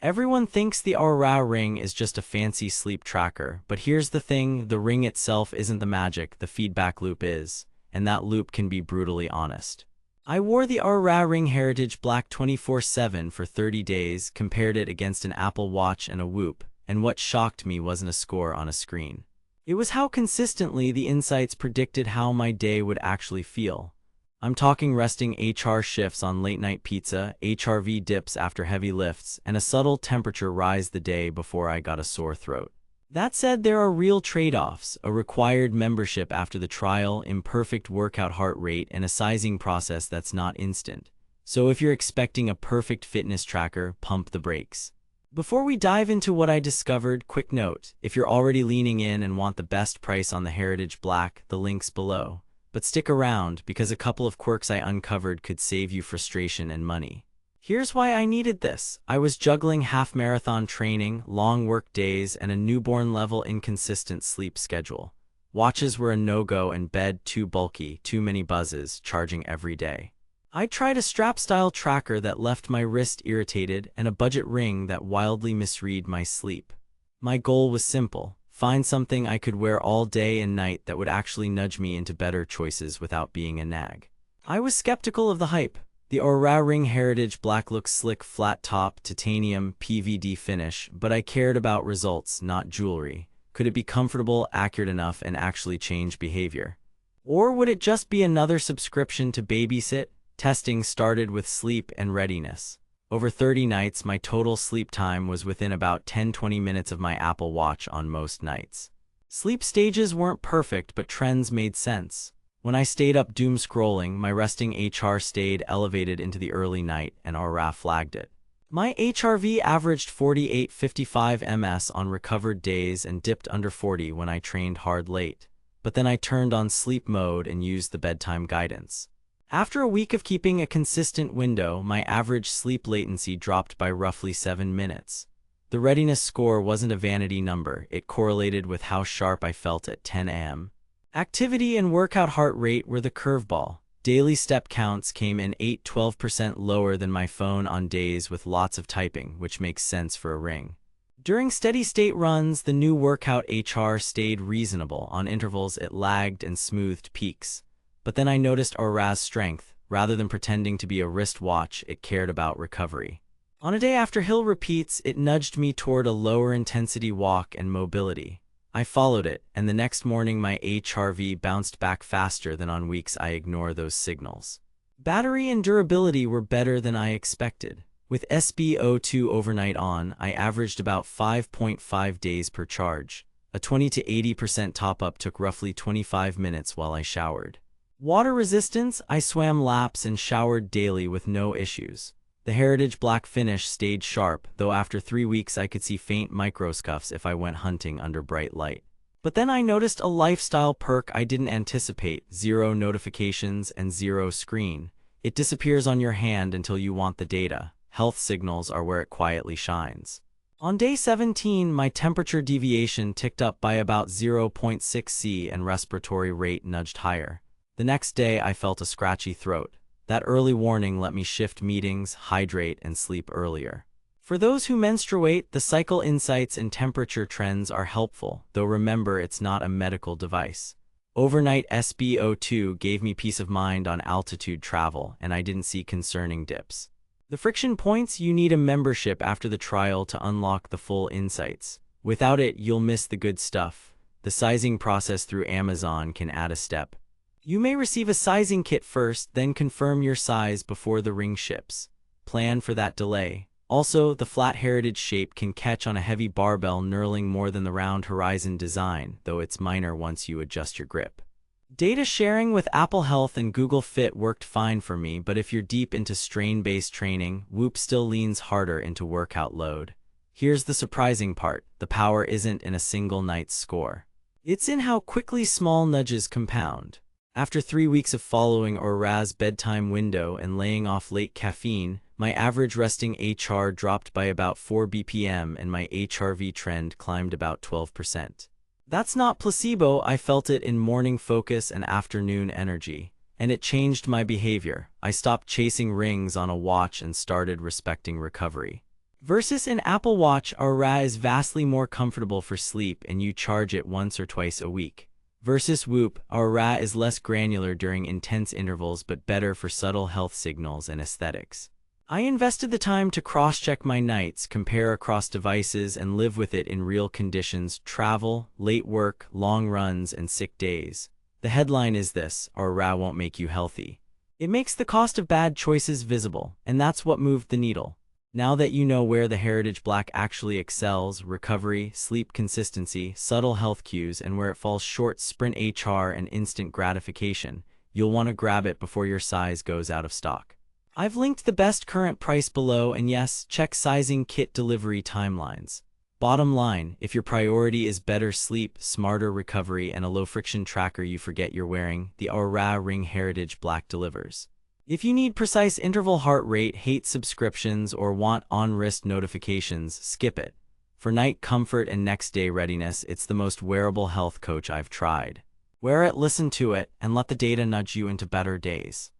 Everyone thinks the Oura Ring is just a fancy sleep tracker, but here's the thing, the ring itself isn't the magic, the feedback loop is, and that loop can be brutally honest. I wore the Oura Ring Heritage Black 24/7 for 30 days, compared it against an Apple Watch and a Whoop, and what shocked me wasn't a score on a screen. It was how consistently the insights predicted how my day would actually feel. I'm talking resting HR shifts on late-night pizza, HRV dips after heavy lifts, and a subtle temperature rise the day before I got a sore throat. That said, there are real trade-offs: a required membership after the trial, imperfect workout heart rate, and a sizing process that's not instant. So if you're expecting a perfect fitness tracker, pump the brakes. Before we dive into what I discovered, quick note: if you're already leaning in and want the best price on the Heritage Black, the link's below. But stick around, because a couple of quirks I uncovered could save you frustration and money. Here's why I needed this. I was juggling half-marathon training, long work days, and a newborn-level inconsistent sleep schedule. Watches were a no-go and bed too bulky, too many buzzes, charging every day. I tried a strap-style tracker that left my wrist irritated and a budget ring that wildly misread my sleep. My goal was simple: find something I could wear all day and night that would actually nudge me into better choices without being a nag. I was skeptical of the hype. The Oura Ring Heritage Black looks slick, flat top, titanium, PVD finish, but I cared about results, not jewelry. Could it be comfortable, accurate enough, and actually change behavior? Or would it just be another subscription to babysit? Testing started with sleep and readiness. Over 30 nights, my total sleep time was within about 10-20 minutes of my Apple Watch on most nights. Sleep stages weren't perfect, but trends made sense. When I stayed up doom scrolling, my resting HR stayed elevated into the early night, and Oura flagged it. My HRV averaged 48-55 ms on recovered days and dipped under 40 when I trained hard late. But then I turned on sleep mode and used the bedtime guidance. After a week of keeping a consistent window, my average sleep latency dropped by roughly 7 minutes. The readiness score wasn't a vanity number, it correlated with how sharp I felt at 10 a.m. Activity and workout heart rate were the curveball. Daily step counts came in 8-12% lower than my phone on days with lots of typing, which makes sense for a ring. During steady-state runs, the new workout HR stayed reasonable. On intervals, it lagged and smoothed peaks. But then I noticed Oura's strength. Rather than pretending to be a wristwatch, it cared about recovery. On a day after hill repeats, it nudged me toward a lower-intensity walk and mobility. I followed it, and the next morning my HRV bounced back faster than on weeks I ignore those signals. Battery and durability were better than I expected. With SpO2 overnight on, I averaged about 5.5 days per charge. A 20-80% top-up took roughly 25 minutes while I showered. Water resistance: I swam laps and showered daily with no issues. The Heritage Black finish stayed sharp, though after 3 weeks I could see faint microscuffs if I went hunting under bright light. But then I noticed a lifestyle perk I didn't anticipate: 0 notifications and 0 screen. It disappears on your hand until you want the data. Health signals are where it quietly shines. On day 17, my temperature deviation ticked up by about 0.6 C and respiratory rate nudged higher. The next day I felt a scratchy throat. That early warning let me shift meetings, hydrate, and sleep earlier. For those who menstruate, the cycle insights and temperature trends are helpful, though remember, it's not a medical device. Overnight SpO2 gave me peace of mind on altitude travel, and I didn't see concerning dips. The friction points: you need a membership after the trial to unlock the full insights. Without it, you'll miss the good stuff. The sizing process through Amazon can add a step. You may receive a sizing kit first, then confirm your size before the ring ships. Plan for that delay. Also, the flat heritage shape can catch on a heavy barbell knurling more than the round horizon design, though it's minor once you adjust your grip. Data sharing with Apple Health and Google Fit worked fine for me, but if you're deep into strain-based training, Whoop still leans harder into workout load. Here's the surprising part: the power isn't in a single night's score. It's in how quickly small nudges compound. After 3 weeks of following Oura's bedtime window and laying off late caffeine, my average resting HR dropped by about 4 BPM and my HRV trend climbed about 12%. That's not placebo, I felt it in morning focus and afternoon energy. And it changed my behavior. I stopped chasing rings on a watch and started respecting recovery. Versus an Apple Watch, Oura is vastly more comfortable for sleep and you charge it once or twice a week. Versus Whoop, Oura is less granular during intense intervals but better for subtle health signals and aesthetics. I invested the time to cross-check my nights, compare across devices, and live with it in real conditions: travel, late work, long runs, and sick days. The headline is this: Oura won't make you healthy. It makes the cost of bad choices visible, and that's what moved the needle. Now that you know where the Heritage Black actually excels — recovery, sleep consistency, subtle health cues — and where it falls short — sprint HR and instant gratification — you'll want to grab it before your size goes out of stock. I've linked the best current price below, and yes, check sizing, kit, delivery timelines. Bottom line, if your priority is better sleep, smarter recovery, and a low-friction tracker you forget you're wearing, the Oura Ring Heritage Black delivers. If you need precise interval heart rate, hate subscriptions, or want on-wrist notifications, skip it. For night comfort and next-day readiness, it's the most wearable health coach I've tried. Wear it, listen to it, and let the data nudge you into better days.